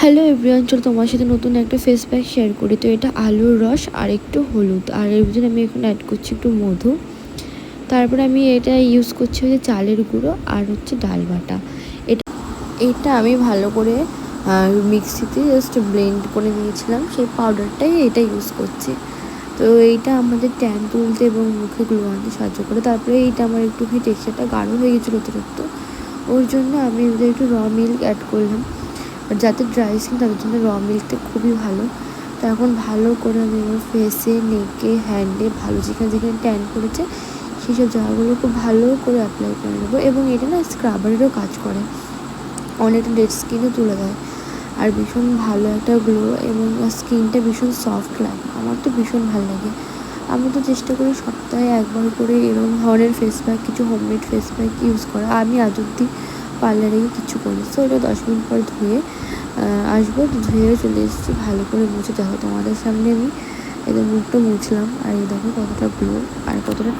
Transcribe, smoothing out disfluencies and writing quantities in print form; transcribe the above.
Hello everyone, চলো তোমার সাথে নতুন একটা ফেস প্যাক শেয়ার করি। তো এটা আলুর রস আর একটু হলুদ, আর এর ভিতরে আমি এখন অ্যাড করছি একটু মধু। তারপরে আমি এটা ইউজ করছি হচ্ছে চালের গুঁড়ো আর হচ্ছে ডাল বাটা। এটা আমি ভালো করে মিক্সিতে জাস্ট ব্লেন্ড করে নিয়েছিলাম, সেই পাউডারটাই এটা ইউজ করছি। তো এইটা আমাদের ট্যান তুলতে এবং মুখে গ্লো আনতে সাহায্য করে। তারপরে এইটা আমার একটুখানি টেক্সচারটা গাঢ় হয়ে গেছিলো অতিরিক্ত, ওর জন্য আমি ওদের একটু র মিল্ক অ্যাড করলাম। আর যাদের ড্রাই স্কিন তাদের জন্য র মিল্কটা খুবই ভালো। তো এখন ভালো করে আমি আমার ফেসে, নেকে, হ্যান্ডে ভালো যেখানে যেখানে ট্যান করেছে সেই সব জায়গাগুলো খুব ভালো করে অ্যাপ্লাই করে নেবো। এবং এটা না স্ক্রাবারেরও কাজ করে, অনেকটা ডেড স্কিনও তুলে দেয় আর ভীষণ ভালো একটা গ্লো, এবং স্কিনটা ভীষণ সফট লাগে। আমার তো ভীষণ ভালো লাগে। আমি তো চেষ্টা করি সপ্তাহে একবার করে এরকম ধরনের ফেস প্যাক, কিছু হোমমেড ফেস প্যাক ইউজ করা। আমি আজ অব্দি পার্লারে গিয়ে কিছু করি। সো এটা 10 মিনিট পর ধুয়ে আসবো। ধুয়ে চলে এসেছি, ভালো করে মুছে দেখো তোমাদের সামনে আমি এদের মুখটা মুছলাম। আর এই দেখো কতটা গ্লো আর কতটা